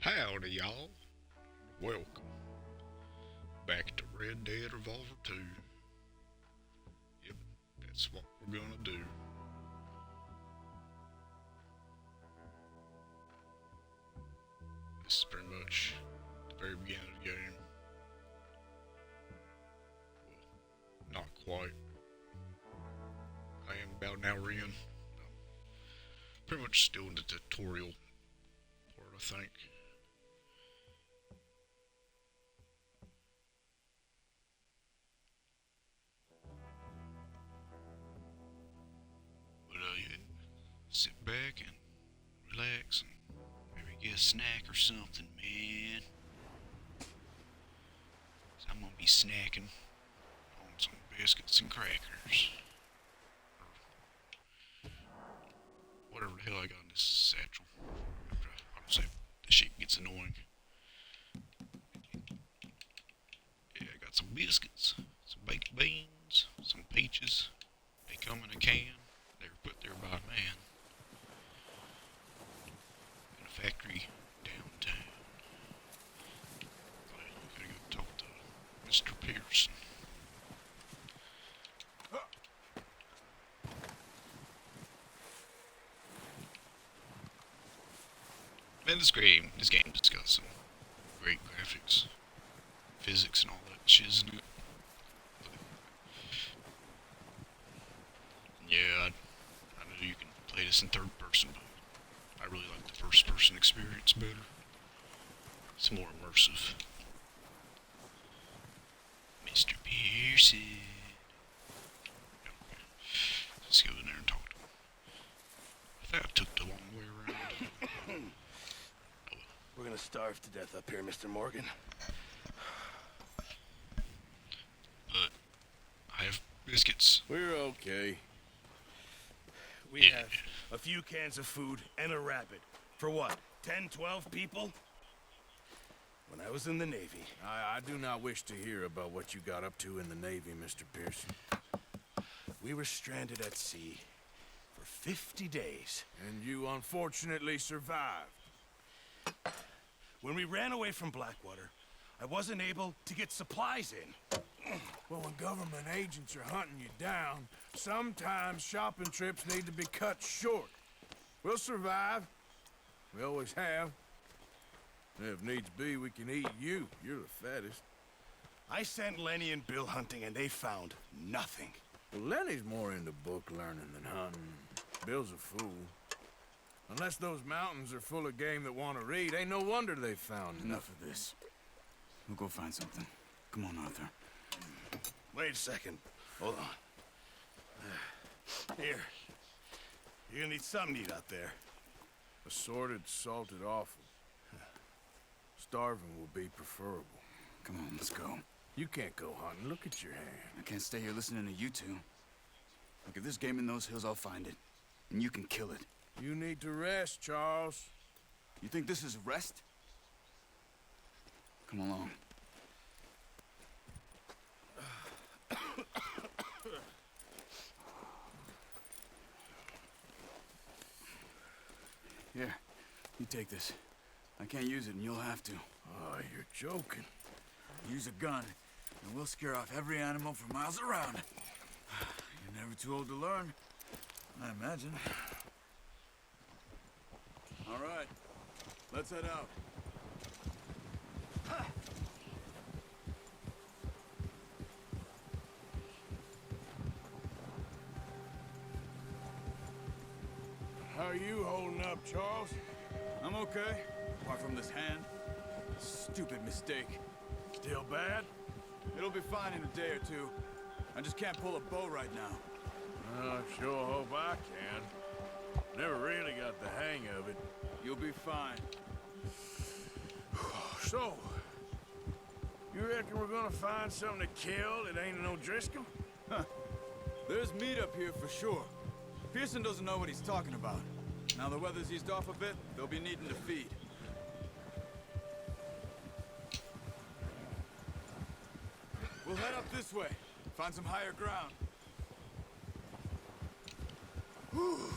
Howdy, y'all. Welcome back to Red Dead Revolver 2. Yep, that's what we're gonna do. This is pretty much the very beginning of the game. Well, not quite. I am about an hour in. Pretty much still in the tutorial part, I think. But yeah, sit back and relax and maybe get a snack or something, man. 'Cause I'm gonna be snacking on some biscuits and crackers. Whatever the hell I got in this satchel. I'll just say this shit gets annoying. Yeah, I got some biscuits, some baked beans, some peaches. They come in a can. They were put there by a man in a factory downtown. I gotta go talk to Mr. Pearson. Man, this game just got some great graphics, physics, and all that shiz in it. Yeah, I know you can play this in third person, but I really like the first person experience better. It's more immersive. Mr. Pearson. Let's go in there and talk to him. I think I took the long way around. We're gonna starve to death up here, Mr. Morgan. But I have biscuits. We're okay. We have a few cans of food and a rabbit. For what, 10, 12 people? When I was in the Navy. I do not wish to hear about what you got up to in the Navy, Mr. Pearson. We were stranded at sea for 50 days. And you unfortunately survived. When we ran away from Blackwater, I wasn't able to get supplies in. Well, when government agents are hunting you down, sometimes shopping trips need to be cut short. We'll survive. We always have. And if needs be, we can eat you. You're the fattest. I sent Lenny and Bill hunting, and they found nothing. Well, Lenny's more into book learning than hunting. Bill's a fool. Unless those mountains are full of game that want to read, ain't no wonder they found Enough of this. We'll go find something. Come on, Arthur. Wait a second. Hold on. Here. You're gonna need something to eat out there. Assorted, salted offal. Starving will be preferable. Come on, let's go. You can't go hunting. Look at your hand. I can't stay here listening to you two. Look, if there's game in those hills, I'll find it. And you can kill it. You need to rest, Charles. You think this is rest? Come along. Here, you take this. I can't use it, and you'll have to. Oh, you're joking. Use a gun, and we'll scare off every animal for miles around. You're never too old to learn, I imagine. All right, let's head out. How are you holding up, Charles? I'm okay, apart from this hand. Stupid mistake. Still bad? It'll be fine in a day or two. I just can't pull a bow right now. I sure hope I can. Never really got the hang of it. You'll be fine. So, you reckon we're gonna find something to kill that ain't no Driscoll? Huh. There's meat up here for sure. Pearson doesn't know what he's talking about. Now the weather's eased off a bit, they'll be needing to feed. We'll head up this way. Find some higher ground. Whew.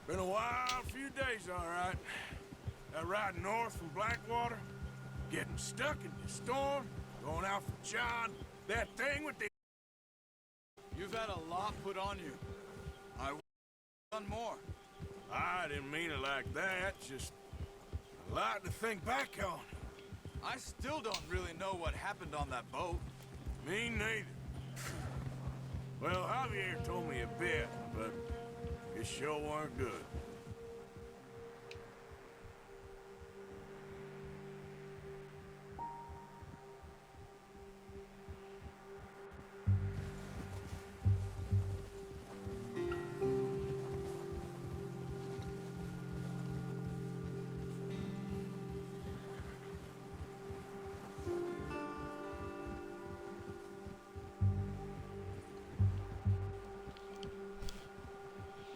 Been a wild few days, all right. Riding north from Blackwater, getting stuck in the storm, going out for John, that thing with the... You've had a lot put on you. I would have done more. I didn't mean it like that, just a lot to think back on. I still don't really know what happened on that boat. Me neither. Well, Javier told me a bit, but it sure weren't good.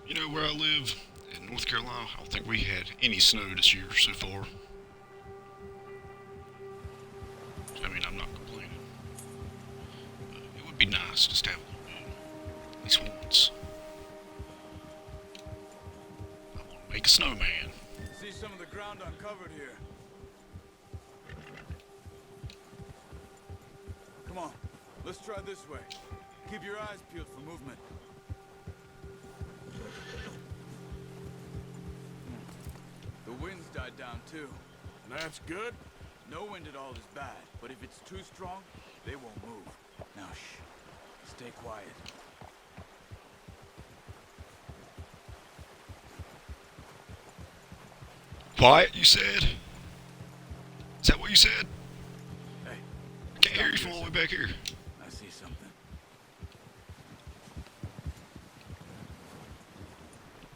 You know, where I live in North Carolina, I don't think we had any snow this year so far. I mean, I'm not complaining. But it would be nice just to have a little bit, at least once. I want to make a snowman. See some of the ground uncovered here. Come on, let's try this way. Keep your eyes peeled for movement. The wind's died down too. That's good. No wind at all is bad, but if it's too strong, they won't move. Now shh. Stay quiet. Quiet, you said? Is that what you said? Hey, I can't hear you from all the way back here. I see something.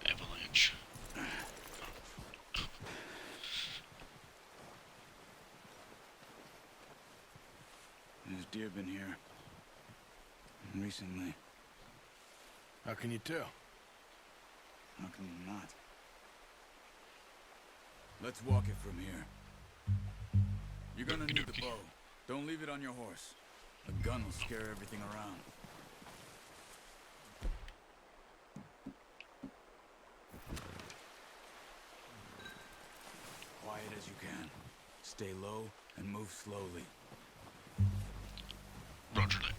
Avalanche. There's deer been here. Recently. How can you tell? How can you not? Let's walk it from here. You're gonna need the bow. Don't leave it on your horse. A gun will scare everything around. Quiet as you can. Stay low and move slowly. Roger that.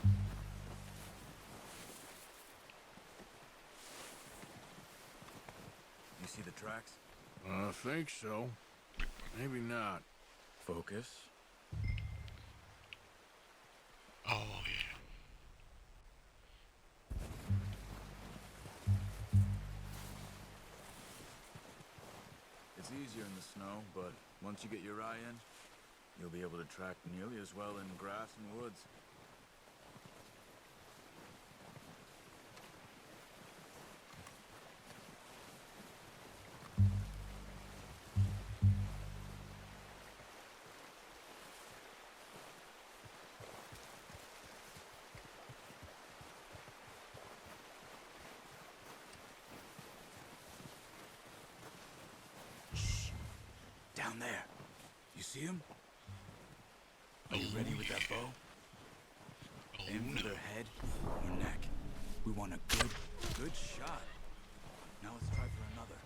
You see the tracks? I think so. Maybe not. Focus. Oh, yeah. It's easier in the snow, but once you get your eye in, you'll be able to track nearly as well in grass and woods. Down there. You see him? Are you ready with that bow? Aim for their head or neck. We want a good shot. Now let's try for another.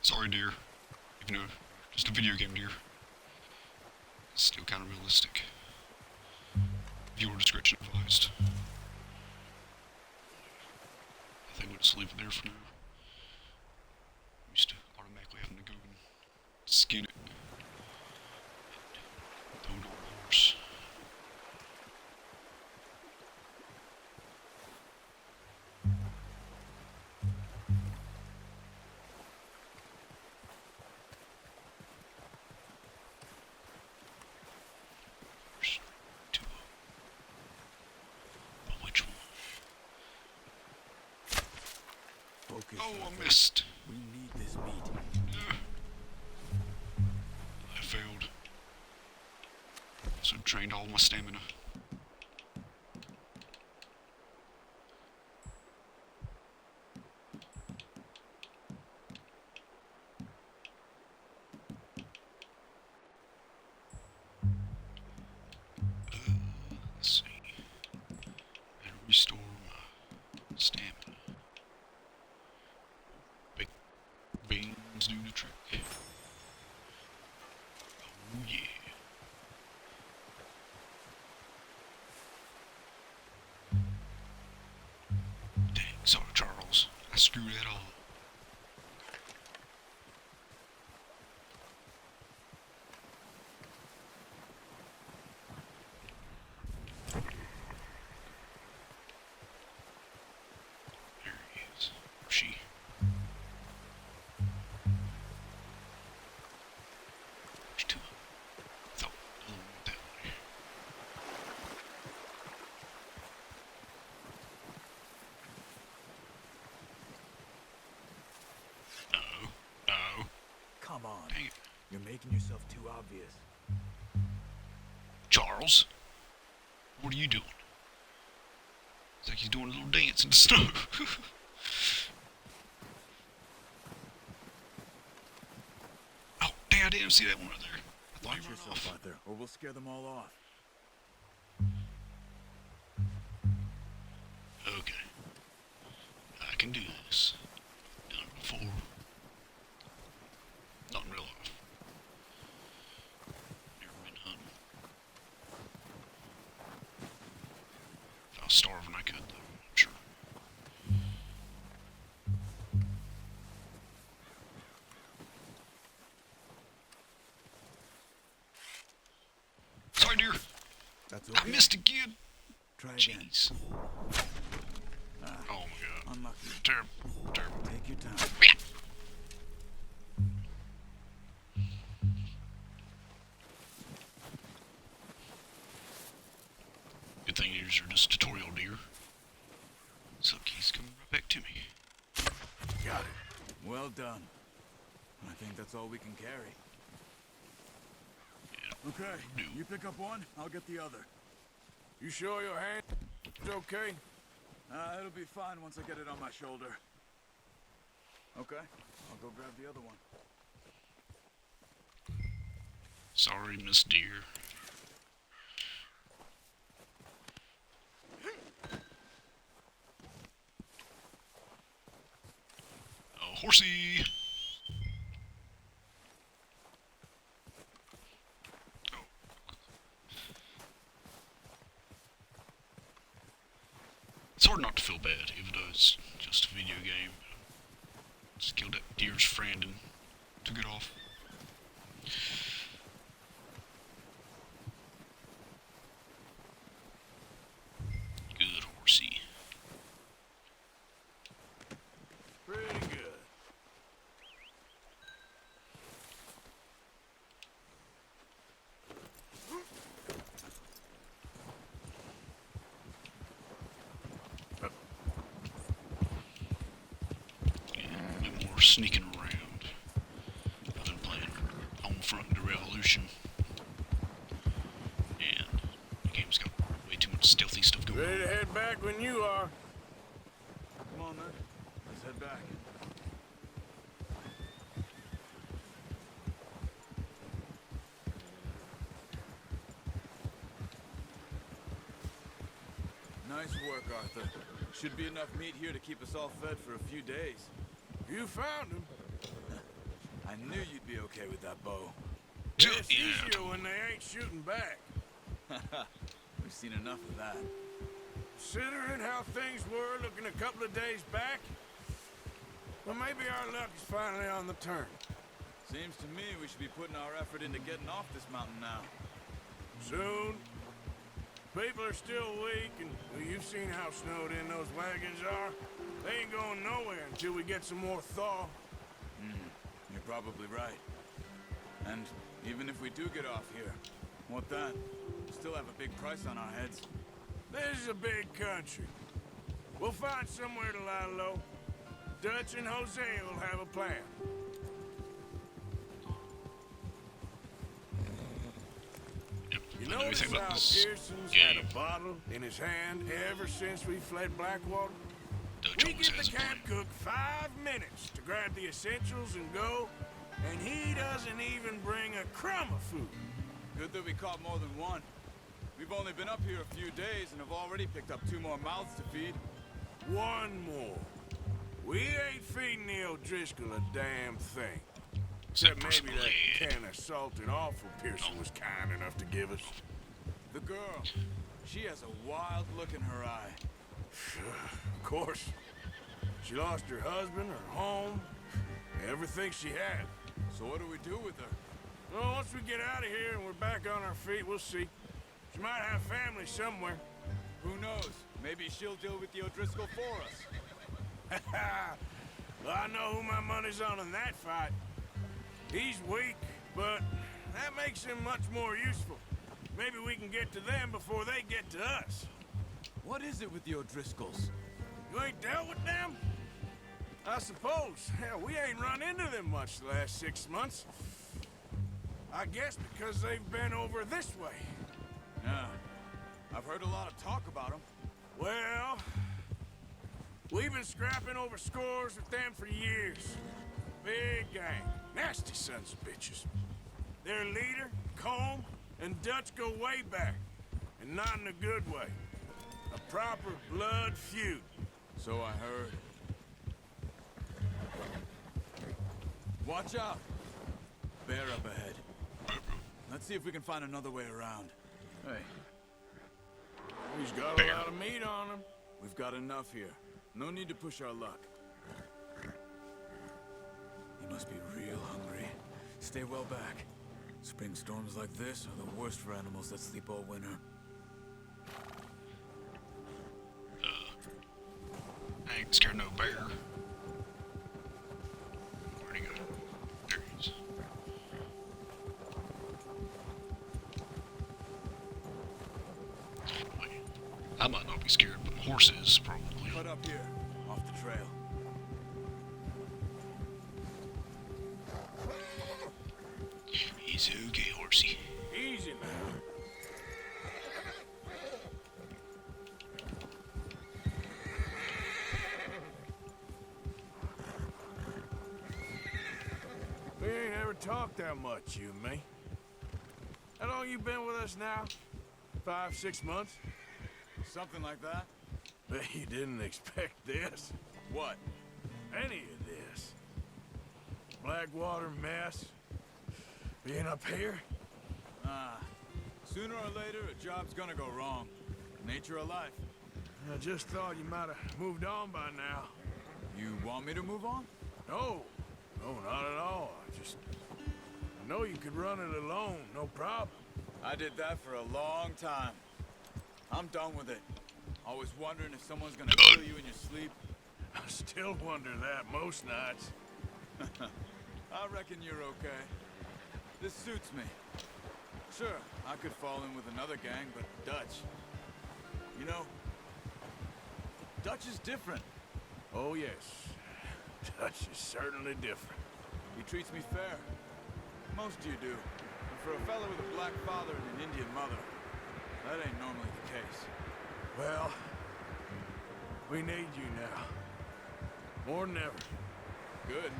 Sorry, dear. Even though just a video game, dear. It's still kind of realistic. Viewer discretion advised. I think we'll just leave it there for now. I'm used to automatically having to go and skin it. And throw it on the horse. There's two of them. But which one? Focus. Oh, I Alfred. missed. We need this meat. I failed. So drained all my stamina. Let's see. And restore my stamina. Big beans. Let's do the trick. Oh yeah. Dang, sorry Charles. I screwed that all up. There he is. Or she. There's two. I thought the other one went that way. Uh-oh. Uh-oh. Come on. Dang it. You're making yourself too obvious. Charles? What are you doing? It's like he's doing a little dance in the snow. Oh, dang, I didn't see that one right there. I thought Watch you ran yourself off. out there, or we'll scare them all off. Okay. I can do this. Done it before. Not in real life. Never been hunting. If I was starving, I could, though. I'm sure. Sorry, dear. That's okay. I missed again. Try again. Jeez. Oh my god. Unlucky. Terrible. Terrible. Take your time. Good thing these are just tutorial deer. So he's coming right back to me. Got it. Well done. I think that's all we can carry. Yeah. Okay, No. you pick up one, I'll get the other. You sure your hand's okay? It'll be fine once I get it on my shoulder. Okay, I'll go grab the other one. Sorry, Miss Deer. Oh, horsey! Oh. It's hard not to feel bad, even though it's just a video game. Just killed that deer's friend and took it off. Good horsey. Pretty good. Yeah, a bit more sneaking around. I've been playing Homefront the Revolution. And the game's got way too much stealthy stuff going Ready to on. head back when you are. Come on then, let's head back. Nice work, Arthur. Should be enough meat here to keep us all fed for a few days. You found him. I knew you'd be okay with that bow. It's Yeah, easier when they ain't shooting back. We've seen enough of that. Considering how things were looking a couple of days back, well, maybe our luck is finally on the turn. Seems to me we should be putting our effort into getting off this mountain now. Soon. People are still weak, and well, you've seen how snowed in those wagons are. They ain't going nowhere until we get some more thaw. You're probably right. And even if we do get off here, what then? We still have a big price on our heads. This is a big country. We'll find somewhere to lie low. Dutch and Jose will have a plan. Yep, You I know notice anything about how this Pearson's game. had a bottle in his hand ever since we fled Blackwater? Dutch We always give has the a plan. camp cook 5 minutes to grab the essentials and go, and he doesn't even bring a crumb of food. Good that we caught more than one. We've only been up here a few days and have already picked up 2 more mouths to feed. One more. We ain't feeding the O'Driscoll a damn thing. Except Except maybe personally. that can of salted offal Pearson was kind enough to give us. The girl. She has a wild look in her eye. Of course. She lost her husband, her home, everything she had. So what do we do with her? Well, once we get out of here and we're back on our feet, we'll see. She might have family somewhere. Who knows? Maybe she'll deal with the O'Driscoll for us. Well, I know who my money's on in that fight. He's weak, but that makes him much more useful. Maybe we can get to them before they get to us. What is it with the O'Driscolls? You ain't dealt with them? I suppose. Hell, we ain't run into them much the last 6 months. I guess because they've been over this way. Yeah. I've heard a lot of talk about them. Well, we've been scrapping over scores with them for years. Big gang. Nasty sons of bitches. Their leader, Combe, and Dutch go way back. And not in a good way. A proper blood feud. So I heard. Watch out! Bear up ahead. Let's see if we can find another way around. Hey, He's got Bear. a lot of meat on him. we've got enough here. No need to push our luck. He must be real hungry. Stay well back. Spring storms like this are the worst for animals that sleep all winter. I ain't scared no bear. Where'd he go? There he is. Wait, I might not be scared, but horses probably. Cut up here, off the trail. He's okay, horsey. Easy now. We ain't ever talked that much, you and me. How long you been with us now? 5, 6 months? Something like that? Bet you didn't expect this. What? Any of this. Blackwater mess. Being up here? Sooner or later, a job's gonna go wrong. Nature of life. I just thought you might have moved on by now. You want me to move on? No. No, not at all. I know you could run it alone, no problem. I did that for a long time. I'm done with it. Always wondering if someone's gonna kill you in your sleep. I still wonder that most nights. I reckon you're okay. This suits me. Sure, I could fall in with another gang, but Dutch... You know, Dutch is different. Oh, yes. Dutch is certainly different. He treats me fair. Most of you do. And for a fella with a black father and an Indian mother, that ain't normally the case. Well, we need you now. More than ever. Good.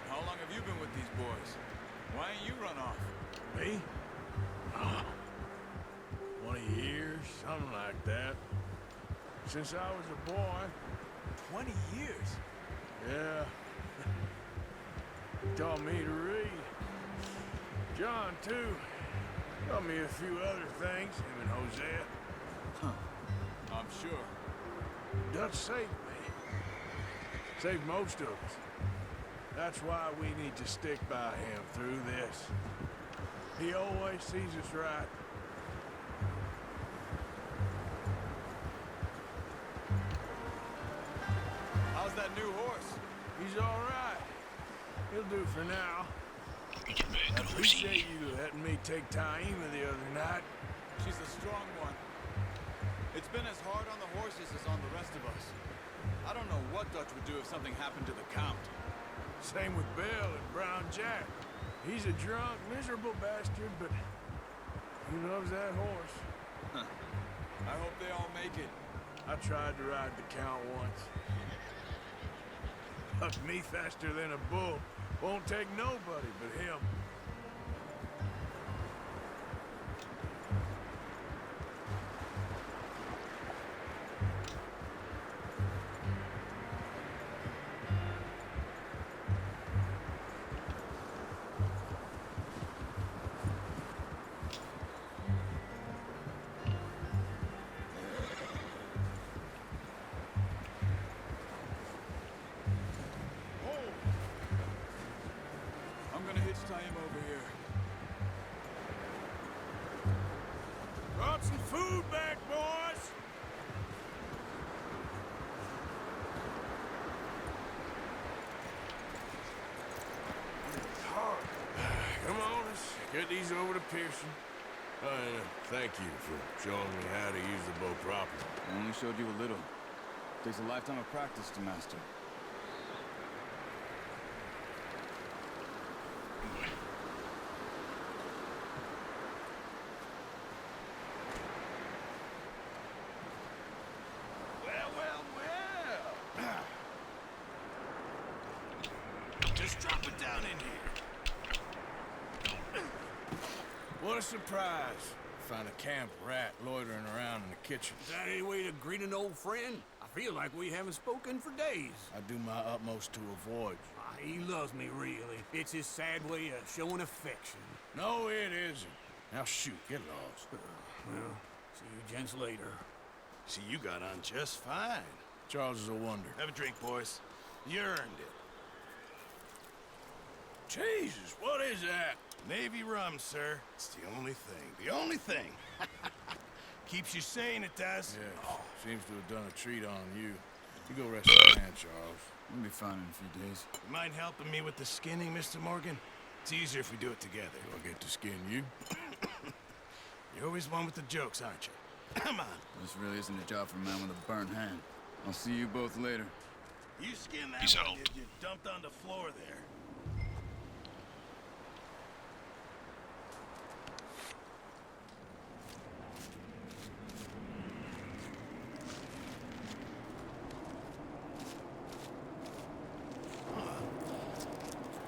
How long have you been with these boys? Why ain't you run off? Me? 20 years, something like that. Since I was a boy. 20 years? Yeah. Taught me to read. John, too. Taught me a few other things, him and Hosea. I'm sure. Dutch saved me. Saved most of us. That's why we need to stick by him through this. He always sees us right. How's that new horse? He's all right. He'll do for now. Get your man, I good horsey. appreciate you letting me take Taima the other night. She's a strong one. It's been as hard on the horses as on the rest of us. I don't know what Dutch would do if something happened to the Count. Same with Bill and Brown Jack. He's a drunk, miserable bastard, but he loves that horse. I hope they all make it. I tried to ride the Count once. Bucked me faster than a bull. Won't take nobody but him. Last time over here. Brought some food back, boys. Come on, let's get these over to Pearson. Thank you for showing me how to use the bow properly. I only showed you a little. Takes a lifetime of practice to master. Well. Just drop it down in here. What a surprise. Find a camp rat loitering around in the kitchen. Is that any way to greet an old friend? I feel like we haven't spoken for days. I do my utmost to avoid you. He loves me, really. It's his sad way of showing affection. No, it isn't. Now shoot, get lost. Well, see you gents later. See, you got on just fine. Charles is a wonder. Have a drink, boys. You earned it. Jesus, what is that? Navy rum, sir. It's the only thing. The only thing. Keeps you sane, it does. Yeah, seems to have done a treat on you. You go rest your hand, Charles. We'll be fine in a few days. You mind helping me with the skinning, Mr. Morgan? It's easier if we do it together. Do I get to skin you? You're always one with the jokes, aren't you? Come on. This really isn't a job for a man with a burnt hand. I'll see you both later. You skin that Peace one out. you dumped on the floor there.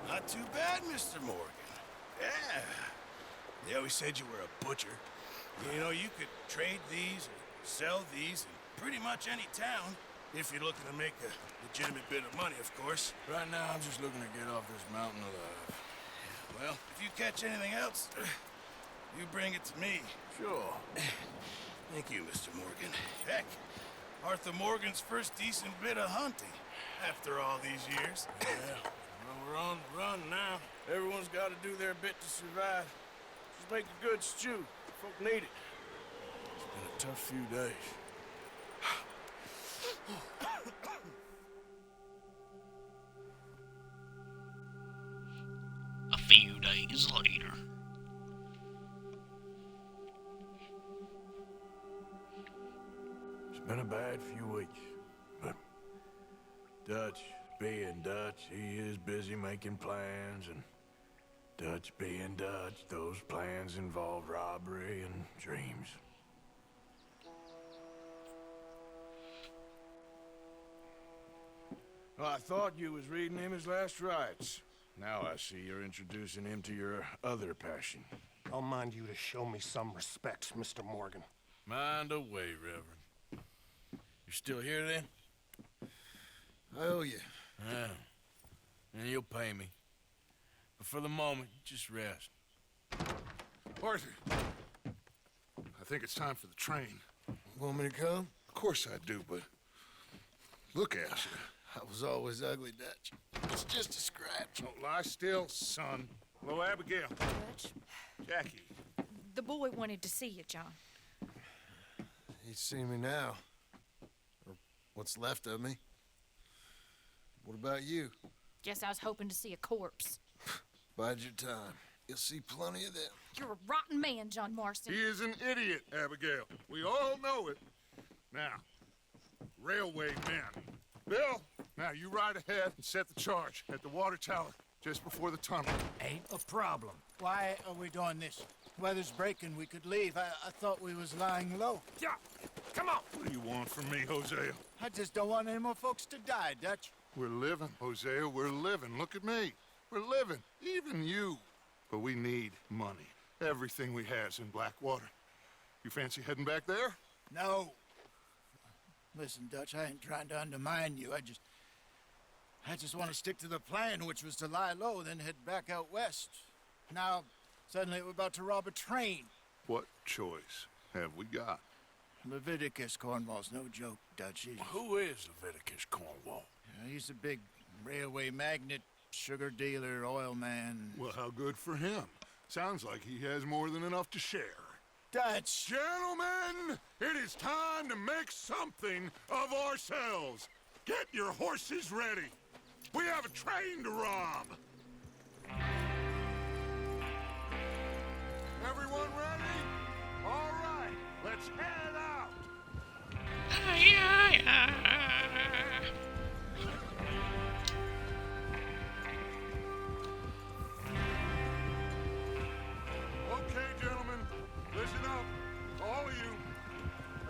Not too bad, Mr. Morgan. Yeah. They always said you were a butcher. You know, you could trade these or sell these in pretty much any town, if you're looking to make a legitimate bit of money, of course. Right now, I'm just looking to get off this mountain alive. Well, if you catch anything else, you bring it to me. Sure. Thank you, Mr. Morgan. Heck, Arthur Morgan's first decent bit of hunting after all these years. Yeah. Well, we're on the run now. Everyone's got to do their bit to survive. Just make a good stew. Folk need it. It's been a tough few days. A few days later. It's been a bad few weeks, but Dutch being Dutch, he is busy making plans, and Dutch being Dutch, those plans involve robbery and dreams. Well, I thought you was reading him his last rites. Now I see you're introducing him to your other passion. I'll mind you to show me some respect, Mr. Morgan. Mind away, Reverend. You still here, then? I owe you. Yeah. And you'll pay me. But for the moment, just rest. Arthur, I think it's time for the train. Want me to come? Of course I do, but look at you. I was always ugly, Dutch. It's just a scratch. Don't lie still, son. Hello, Abigail. Dutch, Jackie. the boy wanted to see you, John. He's seen me now. Or what's left of me. What about you? Guess I was hoping to see a corpse. Bide your time. You'll see plenty of them. You're a rotten man, John Marston. He is an idiot, Abigail. We all know it. Now, railway men. Bill, now you ride ahead and set the charge at the water tower just before the tunnel. Ain't a problem. Why are we doing this? Weather's breaking. We could leave. I thought we was lying low. Yeah, come on. What do you want from me, Hosea? I just don't want any more folks to die, Dutch. We're living, Hosea. We're living. Look at me. We're living. Even you. But we need money. Everything we has in Blackwater. You fancy heading back there? No. Listen, Dutch, I ain't trying to undermine you. I just want to stick to the plan, which was to lie low, then head back out west. Now, suddenly we're about to rob a train. What choice have we got? Leviticus Cornwall's no joke, Dutch. Who is Leviticus Cornwall? He's a big railway magnate, sugar dealer, oil man. Well, how good for him. Sounds like he has more than enough to share. Dutch! Gentlemen, it is time to make something of ourselves. Get your horses ready. We have a train to rob. Everyone ready? All right, let's head out. Okay, gentlemen, listen up, all of you.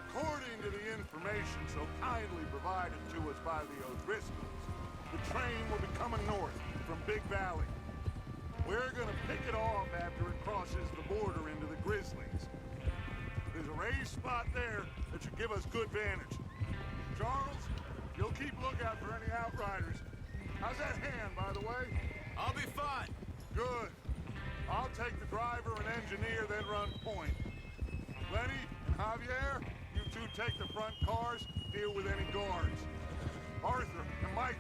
According to the information so kindly provided to us by the O'Driscolls, the train will be coming north from Big Valley. We're gonna pick it off after it crosses the border into the Grizzlies. There's a raised spot there that should give us good vantage. Charles, you'll keep lookout for any outriders. How's that hand, by the way? I'll be fine. Good. I'll take the driver and engineer, then run point. Lenny and Javier, you two take the front cars, deal with any guards. Arthur and Micah,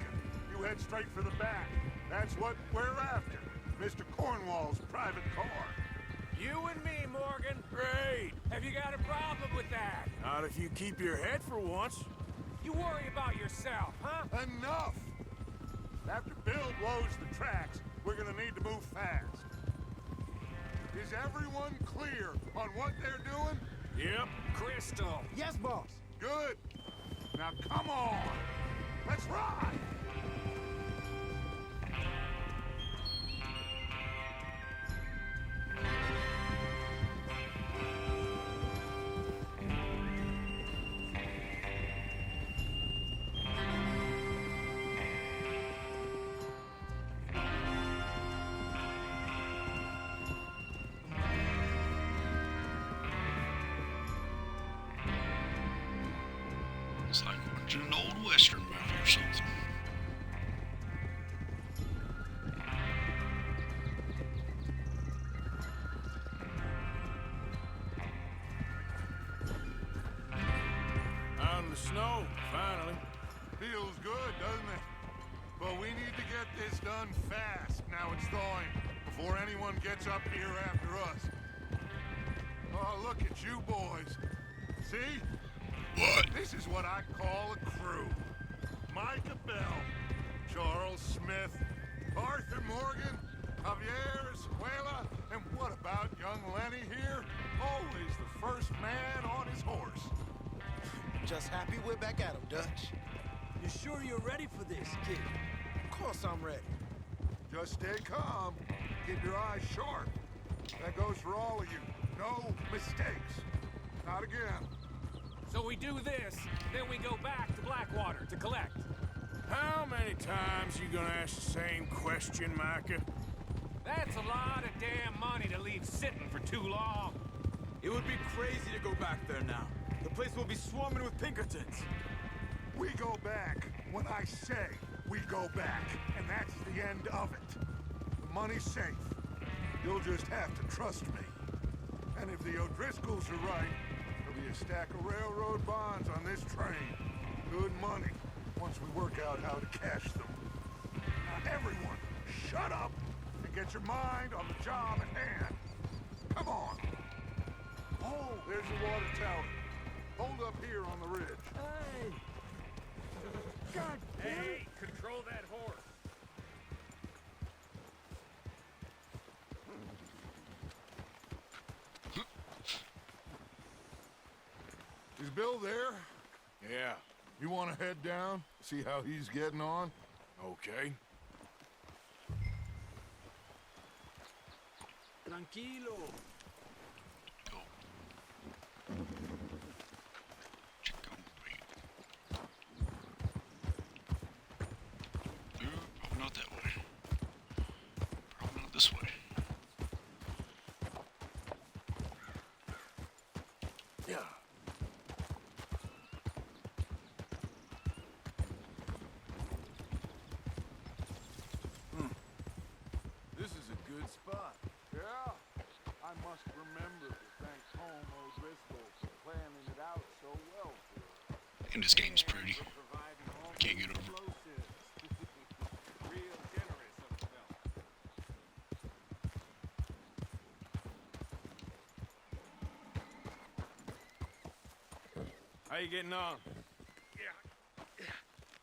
you head straight for the back. That's what we're after. Mr. Cornwall's private car. You and me, Morgan. Great. Have you got a problem with that? Not if you keep your head for once. You worry about yourself, huh? Enough! After Bill blows the tracks, we're gonna need to move fast. Is everyone clear on what they're doing? Yep. Crystal. Yes, boss. Good. Now come on. Let's ride. It's like watching an old Western movie or something. Out in the snow, finally. Feels good, doesn't it? But we need to get this done fast now it's thawing, before anyone gets up here after us. Oh, look at you boys. See? What? This is what I call a crew. Micah Bell, Charles Smith, Arthur Morgan, Javier Escuela, and what about young Lenny here? Always the first man on his horse. Just happy we're back at 'em, Dutch. You sure you're ready for this, kid? Of course I'm ready. Just stay calm. Keep your eyes sharp. That goes for all of you. No mistakes. Not again. So we do this, then we go back to Blackwater to collect. How many times you gonna ask the same question, Micah? That's a lot of damn money to leave sitting for too long. It would be crazy to go back there now. The place will be swarming with Pinkertons. We go back when I say we go back, and that's the end of it. The money's safe. You'll just have to trust me. And if the O'Driscolls are right, there'll be a stack of railroad bonds on this train. Good money, once we work out how to cash them. Now everyone, shut up and get your mind on the job at hand. Come on. Oh, there's the water tower. Hold up here on the ridge. Hey! God damn it! Hey, control that horse. Is Bill there? Yeah. You want to head down, see how he's getting on? Okay. Tranquilo. Go. Check on me. Probably not that way. Probably not this way. Yeah. This is a good spot. Yeah. I must remember to thank Home O'Driscoll for planning it out so well for us. And this game's pretty. For providing all I can't get over it. explosives. Real generous of How you getting on? Yeah,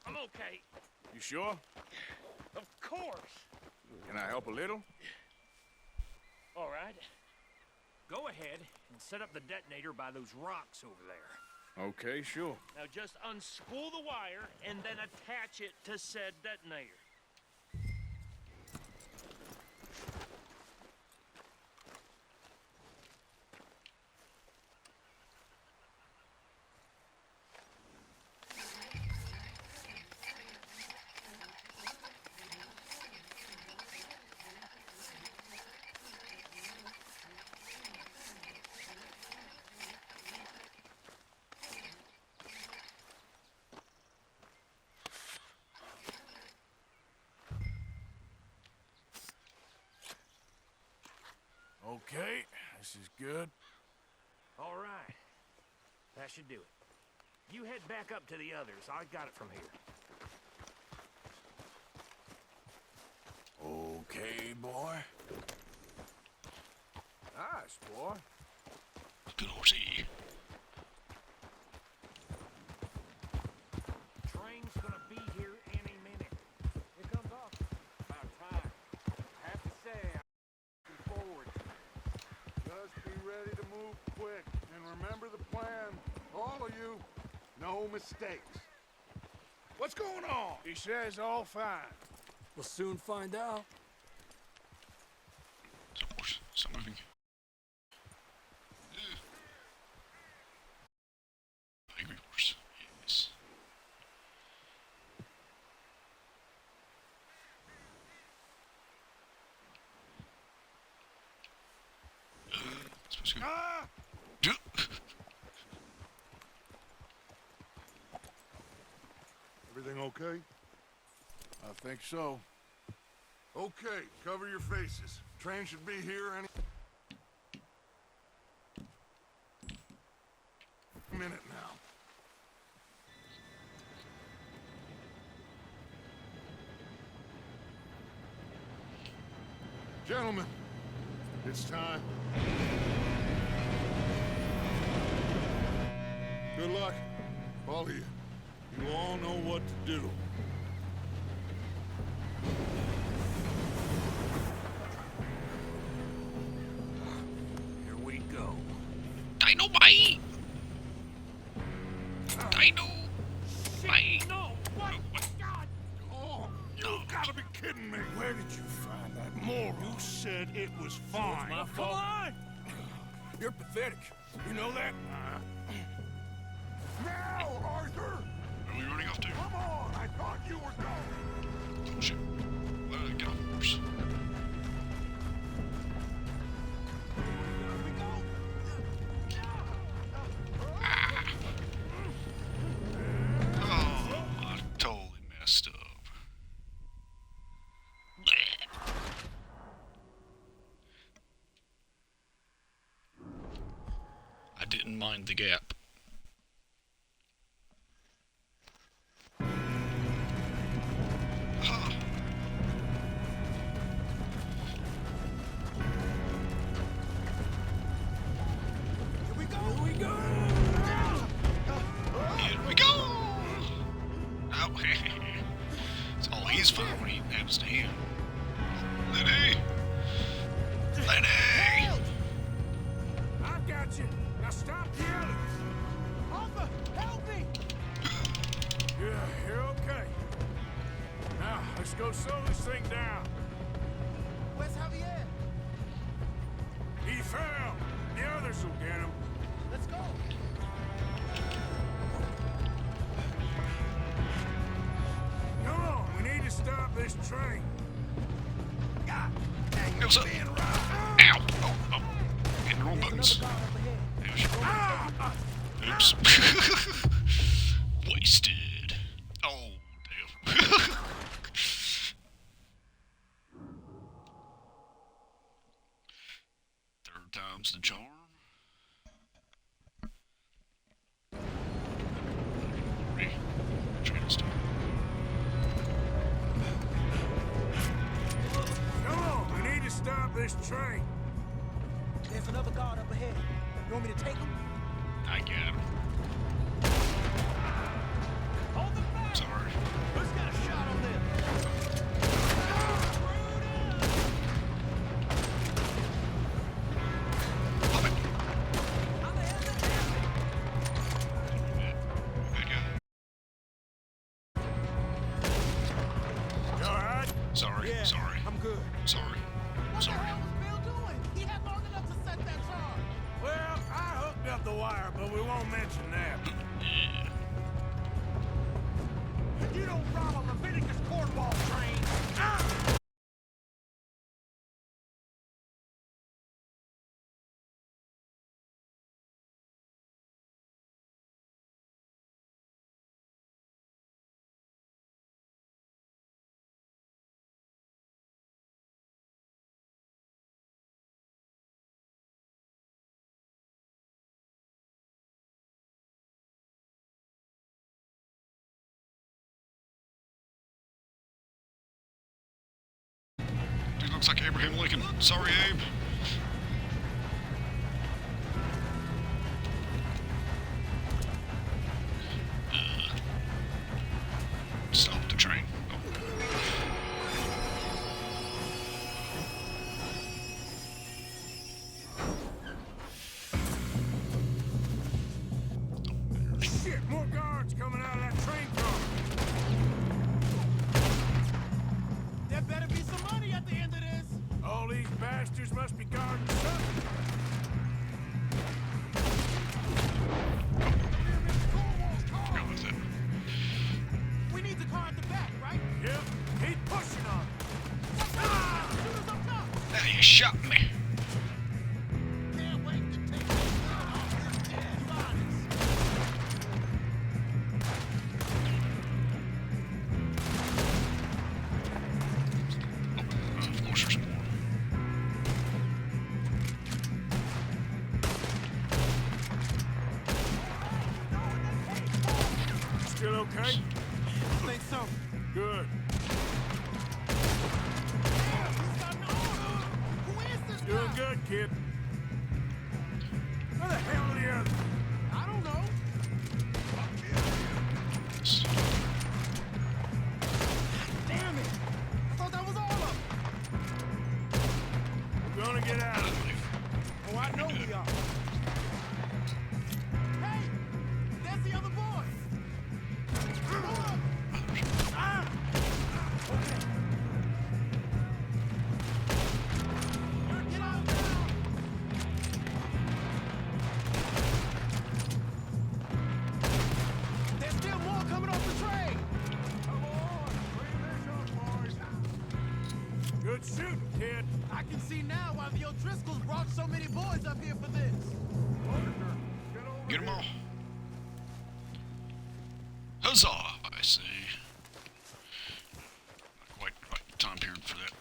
I'm okay. You sure? Of course. Can I help a little? All right. Go ahead and set up the detonator by those rocks over there. Okay, sure. Now just unspool the wire and then attach it to said detonator. Okay, this is good. All right. That should do it. You head back up to the others. I got it from here. Okay, boy. Nice, boy. Good horsey. Train's gonna be here any minute. Here comes off. About time. I have to say, I'm looking forward. Just be ready to move quick, and remember the plan. All of you, no mistakes. What's going on? He says all fine. We'll soon find out. So, horse, stop moving. Angry horse. Yes. Supposed to go. Ah! Everything okay? I think so. Okay, cover your faces. Train should be here any minute now. Gentlemen, it's time. Good luck, all of you. You all know what to do. Here we go. Dynamite! Dynamite! No! What? God! Oh, you gotta be kidding me. Where did you find that moron? You said it was fine. My fault. Come on! You're pathetic. You know that? Now, Arthur! Where are we running off to? Come on! I thought you were going. Oh shit. Get off the horse. Oh, I totally messed up. Blech. I didn't mind the gap. Ah. Here we go! Here we go! Here we go! Oh, it's all he's fine when he happens to him. Lenny! Lenny! I've got you. Now stop yelling. Arthur, help me! Yeah, you're okay. Now, let's go slow this thing down. Where's Javier? He fell. The others will get him. Let's go. Come on, we need to stop this train. What's up? Ow! Oh, oh. Hitting the wrong buttons. Oops. Wasted. Oh, damn. Third time's the charm. Train stop. Come on, we need to stop this train. There's another guard up ahead. You want me to take him? I got him. Sorry. Who's got a shot on this? Pop it. Good guy. You all right? Sorry. Yeah, Sorry. I'm good. Sorry. What Sorry. the hell was Bill doing? He had long enough to set that charge. Well, I hooked up the wire, but we won't mention that. Yeah. You don't rob a Leviticus cornball train. Dude looks like Abraham Lincoln. Sorry, Abe. Stop the train. Shit, more guards coming out of that train car. There better be some money at the end of this. All these bastards must be guarding something. Forgot with it. We need the car at the back, right? Yep, keep pushing on it. Shoot us up top. Now you shot me. Can't wait to take this gun off this dead bodies. Of course there's more. Still okay? I think so. Good. He's got an order. Who is this Doing guy? good, kid. Where the hell are the others? I don't know. Damn it. I thought that was all of them. We're gonna get out of here. Oh, I know we are. Hey, there's the other boys. Ah! Okay. Get out now. There's still more coming off the train. Come on, bring this up, boys. Good shooting, kid. I can see now why the O'Driscolls brought so many boys up here for this. Get them all. Huzzah! I say. Not quite right time period for that.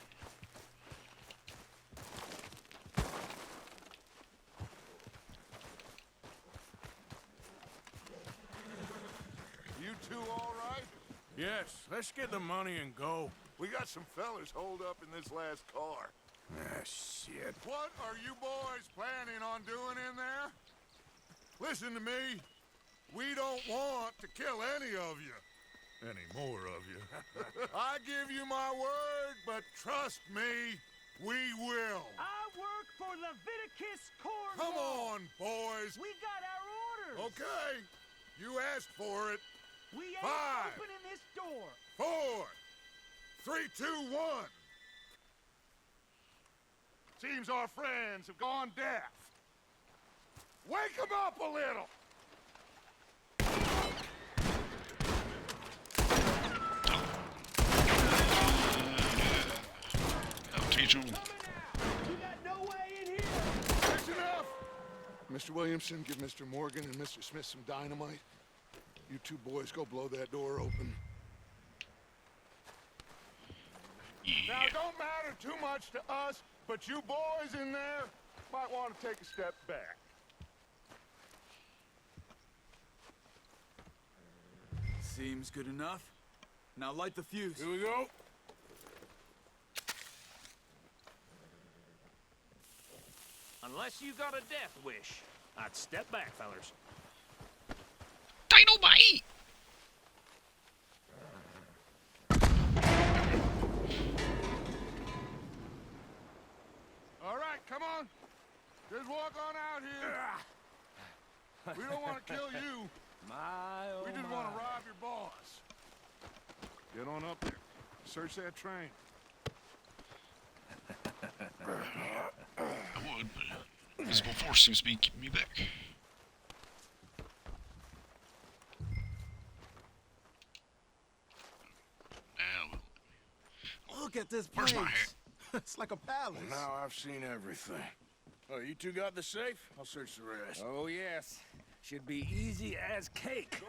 You two all right? Yes, let's get the money and go. We got some fellers holed up in this last car. Ah, shit. What are you boys planning on doing in there? Listen to me. We don't want to kill any of you. Any more of you. I give you my word, but trust me, we will. I work for Leviticus Cornwall. Come on, boys. We got our orders. Okay. You asked for it. We ain't 5, opening this door. 4, 3, 2, 1. Seems our friends have gone deaf. Wake them up a little. I'll teach them. Coming out. You got no way in here. That's enough. Mr. Williamson, give Mr. Morgan and Mr. Smith some dynamite. You two boys go blow that door open. Now, Yeah. it don't matter too much to us, but you boys in there might want to take a step back. Seems good enough. Now light the fuse. Here we go. Unless you got a death wish, I'd step back, fellers. Dynamite! Just walk on out here. We don't want to kill you. We just want to rob your boss. Get on up there. Search that train. I would, but invisible force seems to be keeping me back. Now, Look at this where's place. my hat? It's like a palace. Now I've seen everything. Oh, you two got the safe? I'll search the rest. Oh, yes. Should be easy as cake.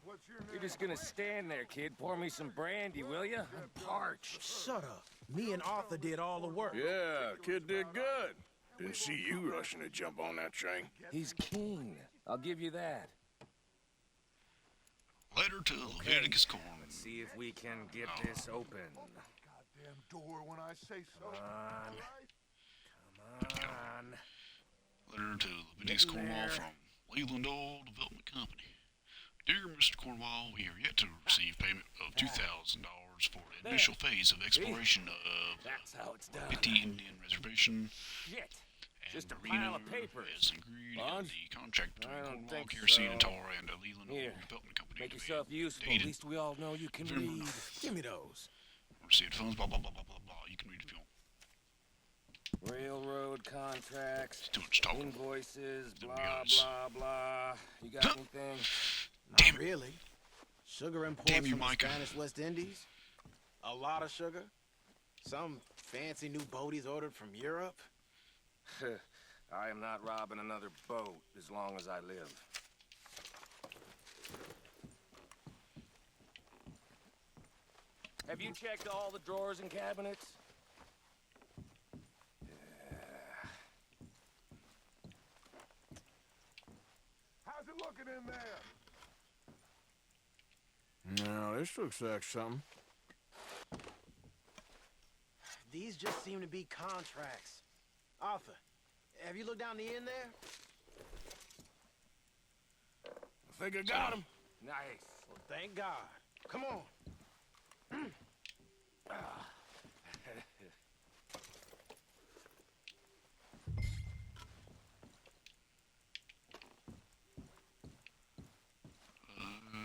What's your name? You're just gonna stand there, kid. Pour me some brandy, will ya? I'm parched. Shut up. Me and Arthur did all the work. Yeah, kid did good. Didn't see you rushing to jump on that train. He's keen. I'll give you that. Letter to Leviticus Corn. Let's see if we can get this open. Goddamn door when I say so. Come on. Letter to Leviticus Cornwall from Leland Oil Development Company. Dear Mr. Cornwall, we are yet to receive payment of $2,000 for the initial phase of exploration of That's how it's done. 50 Indian Reservation. Shit. And Just a Marina pile of papers. As agreed in Bonds? the contract between I don't Cornwall, think Kerosene, so. and Tar and the Leland Oil Here, Development Company. Make to be yourself useful. At dated least we all know you can November. read. Give me those. Received funds, blah, blah, blah, blah, blah, blah. You can read if you want. Railroad contracts, Too much talking. invoices, To be blah, honest. blah, blah. You got Huh? anything? Damn it. Really? Sugar imports Damn you, from the Micah. Spanish West Indies? A lot of sugar? Some fancy new boat he's ordered from Europe? I am not robbing another boat as long as I live. Have you checked all the drawers and cabinets? How's it looking in there? No, this looks like something. These just seem to be contracts. Arthur, have you looked down the end there? I think I got him. Nice. Well, thank God. Come on.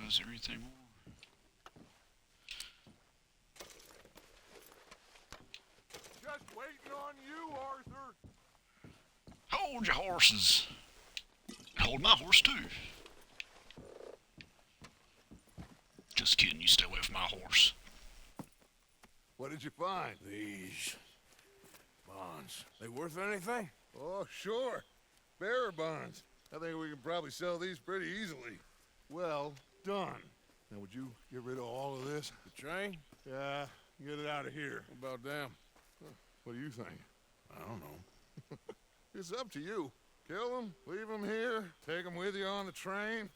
Is there anything more? Just waiting on you, Arthur. Hold your horses. Hold my horse, too. Just kidding, you stay away from my horse. What did you find? These bonds. They worth anything? Oh, sure. Bearer bonds. I think we can probably sell these pretty easily. Well done. Now, would you get rid of all of this? The train? Yeah, get it out of here. What about them? What do you think? I don't know. It's up to you. Kill them, leave them here, take them with you on the train.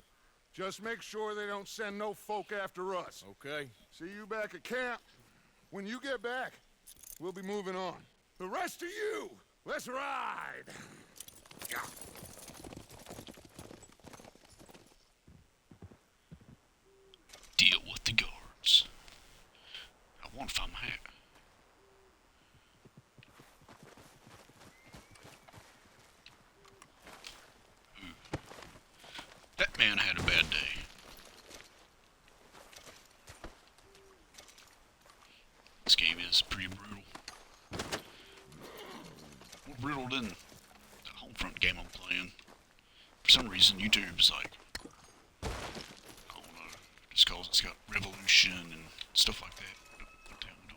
Just make sure they don't send no folk after us. Okay. See you back at camp. When you get back, we'll be moving on. The rest of you, let's ride! Deal with the guards. I want to find my hat. Ooh. That man had a bad day. This game is pretty brutal. More brutal than the Homefront game I'm playing. For some reason, YouTube's like, I don't know, just cause it's got revolution and stuff like that. What the hell am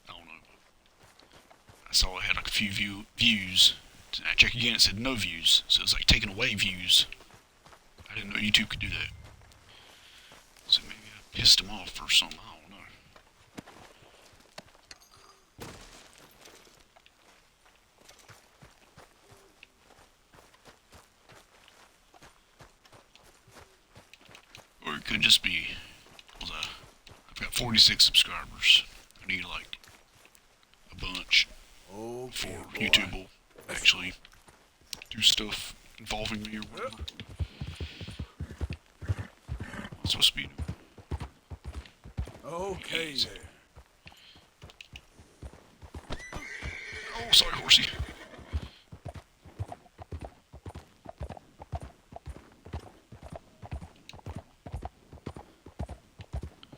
I don't know. I saw it had like a few views. And I checked again, it said no views. So it's like taking away views. I didn't know YouTube could do that. So maybe I pissed him off or something, I don't know. Or it could just be, well, I've got 46 subscribers. I need like a bunch Okay, for boy. YouTube will actually do stuff involving me or whatever. It's supposed to be. Okay Easy. there. Oh, sorry, horsey.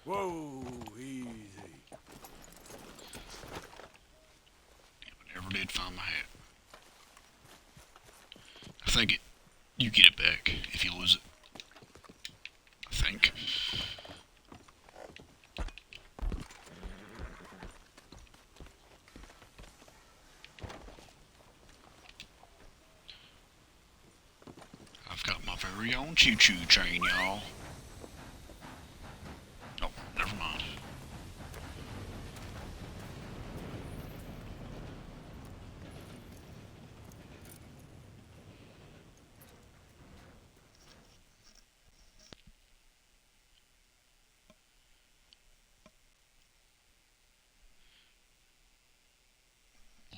Whoa, easy. Damn, I never did find my hat. I think you get it back if you lose it. I think. I've got my very own choo-choo train, y'all. Oh, never mind.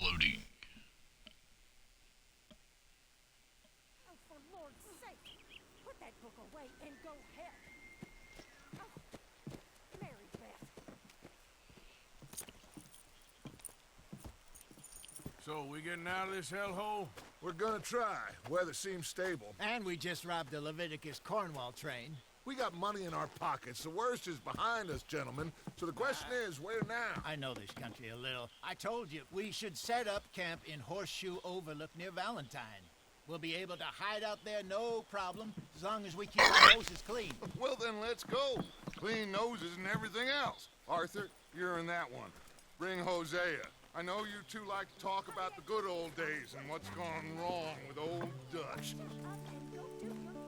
Loading. Oh, for Lord's sake, put that book away and go help. Oh, Mary Beth. So, we getting out of this hellhole? We're gonna try. Weather seems stable. And we just robbed the Leviticus Cornwall train. We got money in our pockets. The worst is behind us, gentlemen. So the question is, where now? I know this country a little. I told you, we should set up camp in Horseshoe Overlook near Valentine. We'll be able to hide out there no problem, as long as we keep our noses clean. Well, then let's go. Clean noses and everything else. Arthur, you're in that one. Bring Hosea. I know you two like to talk about the good old days and what's gone wrong with old Dutch. Up and go do your job.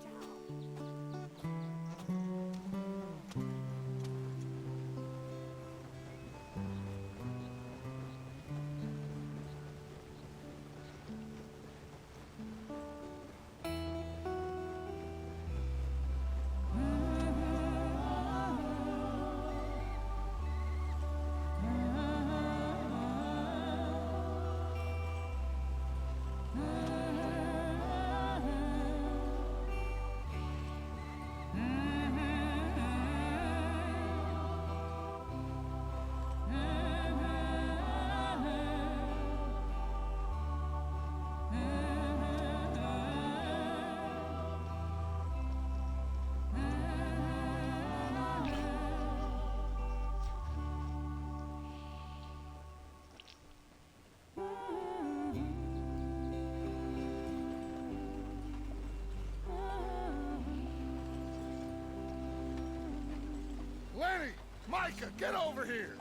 Lenny! Micah, get over here!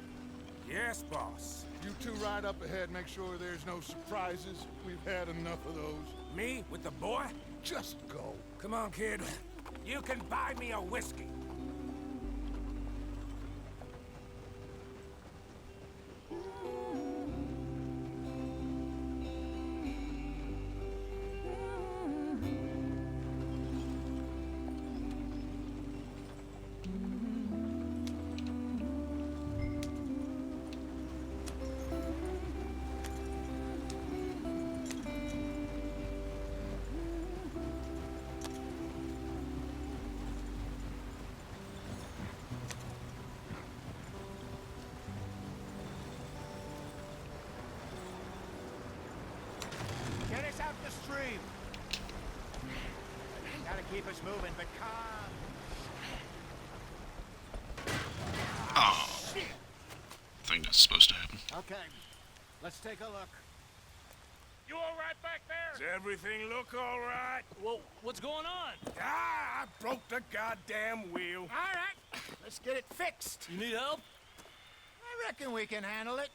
Yes, boss. You two ride up ahead, make sure there's no surprises. We've had enough of those. Me with the boy? Just go. Come on, kid. You can buy me a whiskey. Get us out the stream. Gotta keep us moving, but calm. Oh. I think that's supposed to happen. Okay, let's take a look. You all right back there? Does everything look all right? Well, what's going on? Ah, I broke the goddamn wheel. All right, let's get it fixed. You need help? I reckon we can handle it.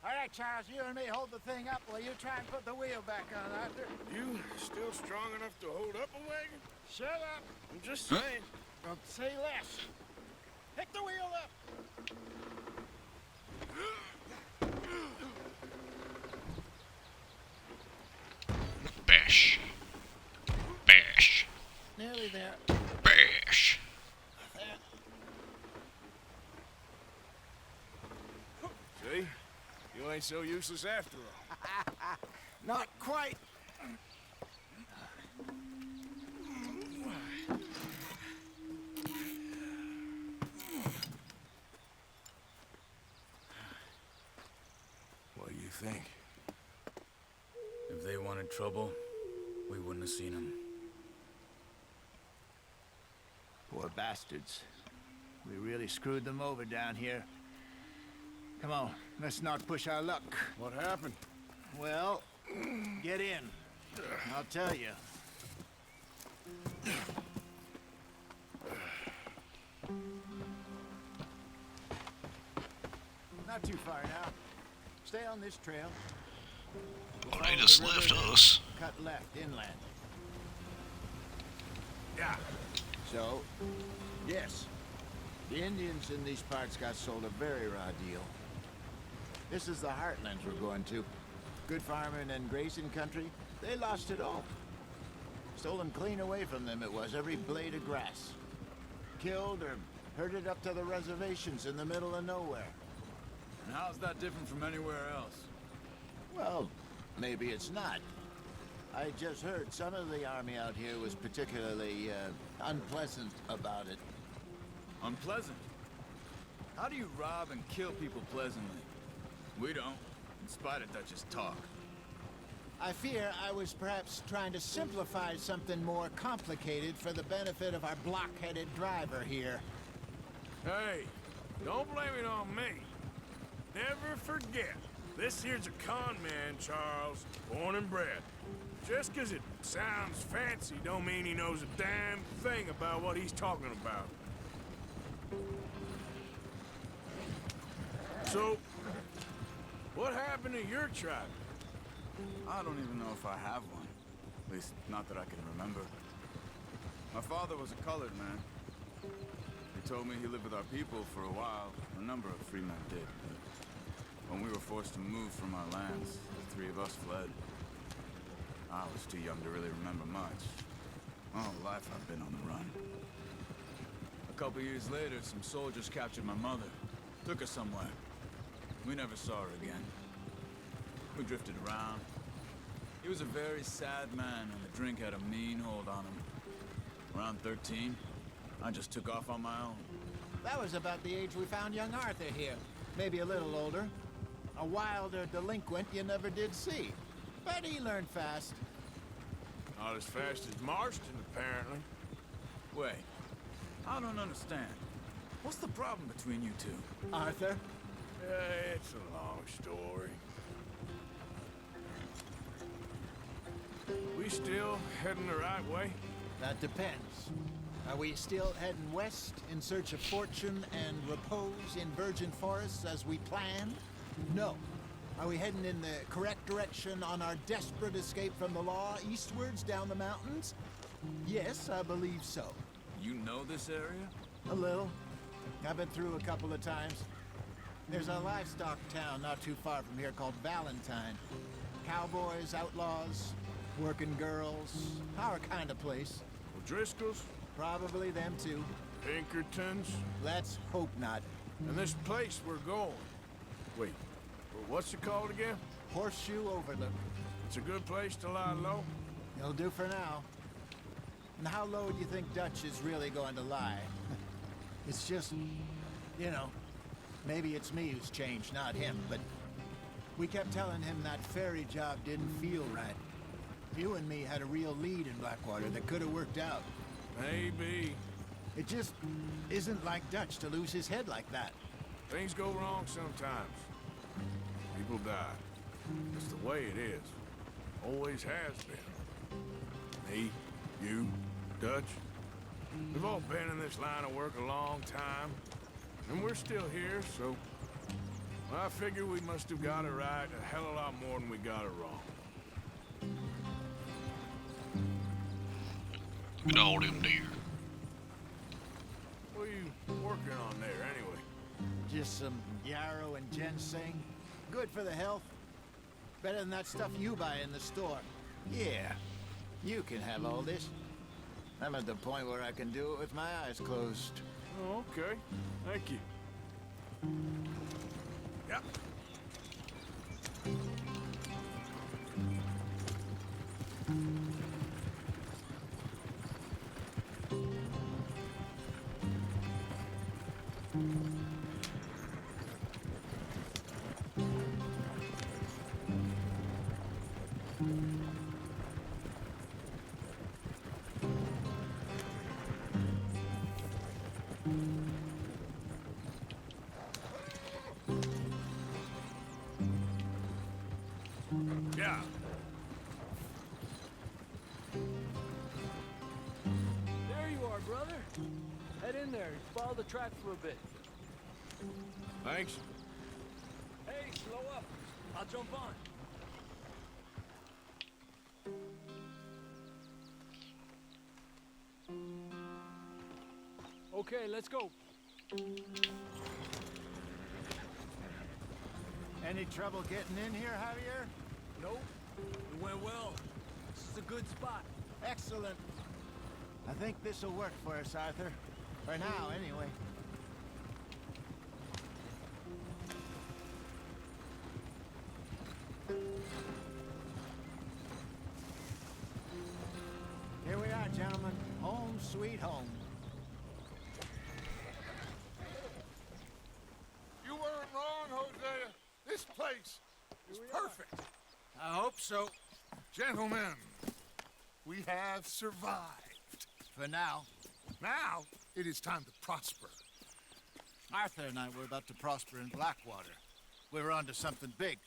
All right, Charles, you and me hold the thing up while you try and put the wheel back on, Arthur. You still strong enough to hold up a wagon? Shut up. I'm just saying. Don't say less. Pick the wheel up. Bash. Bash. Nearly there. Bash. See? You ain't so useless after all. Not quite. Well, you you think? If they wanted trouble, we wouldn't have seen them. Poor bastards. We really screwed them over down here. Come on, let's not push our luck. What happened? Well, get in. I'll tell you. Not too far now. Stay on this trail. Oh, they just Follow the left river, us. Cut left inland. Yeah. So, yes, the Indians in these parts got sold a very raw deal. This is the heartlands we're going to. Good farming and grazing country, they lost it all. Stolen clean away from them it was, every blade of grass. Killed or herded up to the reservations in the middle of nowhere. And how's that different from anywhere else? Well, maybe it's not. I just heard some of the army out here was particularly unpleasant about it. Unpleasant? How do you rob and kill people pleasantly? We don't, in spite of Dutch's talk. I fear I was perhaps trying to simplify something more complicated for the benefit of our block-headed driver here. Hey, don't blame it on me. Never forget, this here's a con man, Charles, born and bred. Just 'cause it sounds fancy don't mean he knows a damn thing about what he's talking about. So, what happened to your tribe? I don't even know if I have one. At least, not that I can remember. My father was a colored man. He told me he lived with our people for a while. A number of free men did. But when we were forced to move from our lands, the three of us fled. I was too young to really remember much. My whole life I've been on the run. A couple years later, some soldiers captured my mother. Took her somewhere. We never saw her again. We drifted around. He was a very sad man, and the drink had a mean hold on him. Around 13, I just took off on my own. That was about the age we found young Arthur here. Maybe a little older. A wilder delinquent you never did see. But he learned fast. Not as fast as Marston, apparently. Wait, I don't understand. What's the problem between you two? Arthur? It's a long story. We still heading the right way? That depends. Are we still heading west in search of fortune and repose in virgin forests as we planned? No. Are we heading in the correct direction on our desperate escape from the law eastwards down the mountains? Yes, I believe so. You know this area? A little. I've been through a couple of times. There's a livestock town not too far from here called Valentine. Cowboys, outlaws, working girls, our kind of place. O'Driscoll's? Probably them too. Pinkertons? Let's hope not. And this place we're going. Wait, what's it called again? Horseshoe Overlook. It's a good place to lie low? It'll do for now. And how low do you think Dutch is really going to lie? It's just, you know, maybe it's me who's changed, not him, but we kept telling him that ferry job didn't feel right. You and me had a real lead in Blackwater that could have worked out. Maybe. It just isn't like Dutch to lose his head like that. Things go wrong sometimes. People die. It's the way it is. Always has been. Me, you, Dutch. We've all been in this line of work a long time. And we're still here, so... I figure we must have got it right a hell of a lot more than we got it wrong. Look at all them deer. What are you working on there, anyway? Just some yarrow and ginseng. Good for the health. Better than that stuff you buy in the store. Yeah, you can have all this. I'm at the point where I can do it with my eyes closed. Oh, okay. Thank you. Yep. there. Follow the track for a bit. Thanks. Hey, slow up. I'll jump on. Okay, let's go. Any trouble getting in here, Javier? Nope. It went well. This is a good spot. Excellent. I think this'll work for us, Arthur. For now, anyway. Here we are, gentlemen. Home sweet home. You weren't wrong, Hosea. This place is perfect. I hope so. Gentlemen, we have survived. For now. Now, it is time to prosper. Arthur and I were about to prosper in Blackwater. We were onto something big.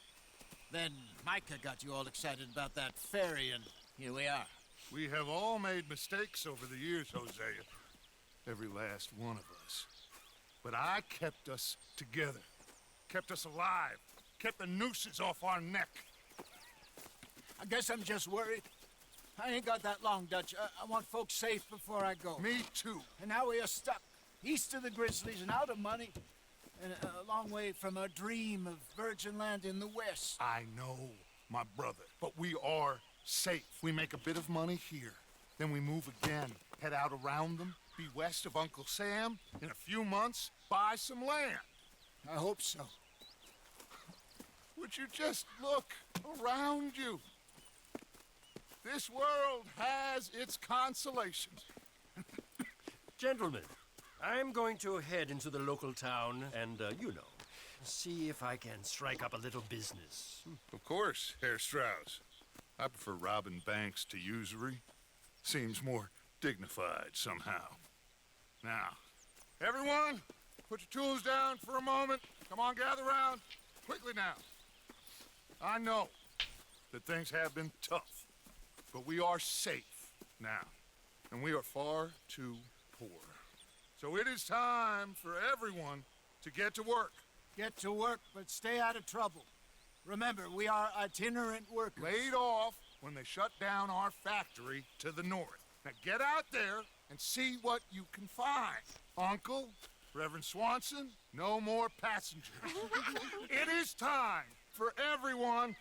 Then Micah got you all excited about that ferry, and here we are. We have all made mistakes over the years, Hosea. Every last one of us. But I kept us together. Kept us alive. Kept the nooses off our neck. I guess I'm just worried. I ain't got that long, Dutch. I want folks safe before I go. Me too. And now we are stuck east of the Grizzlies and out of money, and a long way from a dream of virgin land in the west. I know, my brother, but we are safe. We make a bit of money here, then we move again, head out around them, be west of Uncle Sam, in a few months, buy some land. I hope so. Would you just look around you? This world has its consolations. Gentlemen, I'm going to head into the local town and, see if I can strike up a little business. Of course, Herr Strauss. I prefer robbing banks to usury. Seems more dignified somehow. Now, everyone, put your tools down for a moment. Come on, gather round. Quickly now. I know that things have been tough, but we are safe now, and we are far too poor. So it is time for everyone to get to work. Get to work, but stay out of trouble. Remember, we are itinerant workers. Laid off when they shut down our factory to the north. Now get out there and see what you can find. Uncle, Reverend Swanson, no more passengers. It is time for everyone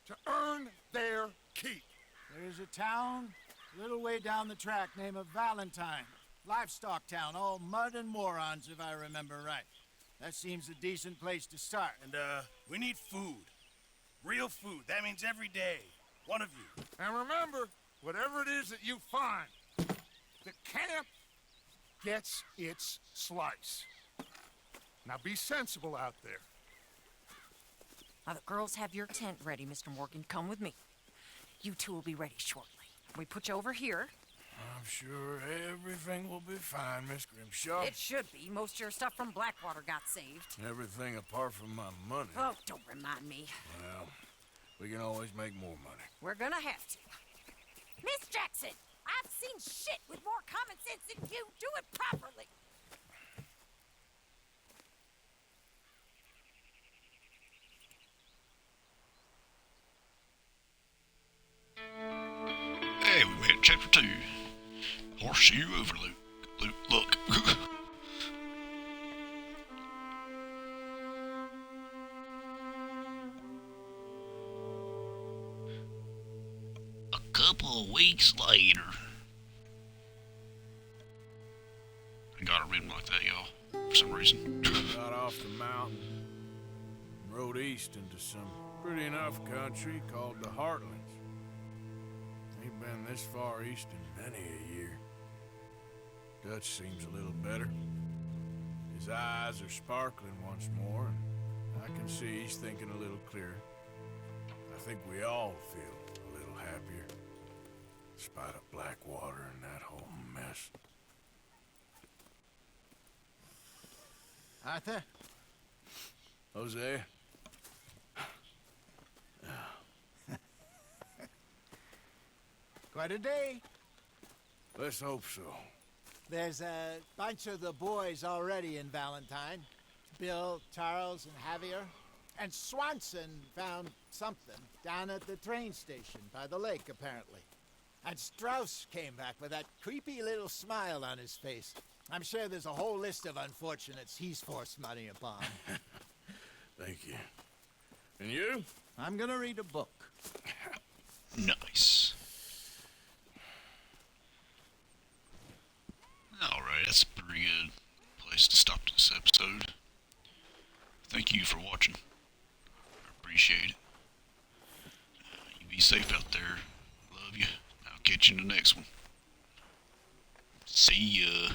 to earn their keep. There is a town a little way down the track named Valentine. Livestock town, all mud and morons, if I remember right. That seems a decent place to start. And, we need food. Real food. That means every day. One of you. And remember, whatever it is that you find, the camp gets its slice. Now be sensible out there. Now, the girls have your tent ready, Mr. Morgan. Come with me. You two will be ready shortly. We put you over here. I'm sure everything will be fine, Miss Grimshaw. It should be. Most of your stuff from Blackwater got saved. Everything apart from my money. Oh, don't remind me. Well, we can always make more money. We're gonna have to. Miss Jackson, I've seen shit with more common sense than you. Do it properly. Hey, we made it chapter 2. Horseshoe Overlook. Look. A couple of weeks later. I gotta read them like that, y'all, for some reason. Got off the mountain and rode east into some pretty enough country called the Heartlands. Ain't been this far east in many a year. Dutch seems a little better. His eyes are sparkling once more, and I can see he's thinking a little clearer. I think we all feel a little happier, in spite of Blackwater and that whole mess. Arthur? Jose? Quite a day. Let's hope so. There's a bunch of the boys already in Valentine. Bill, Charles, and Javier. And Swanson found something down at the train station by the lake, apparently. And Strauss came back with that creepy little smile on his face. I'm sure there's a whole list of unfortunates he's forced money upon. Thank you. And you? I'm gonna read a book. Nice. Alright, that's a pretty good place to stop this episode. Thank you for watching. I appreciate it. You be safe out there. Love you. I'll catch you in the next one. See ya.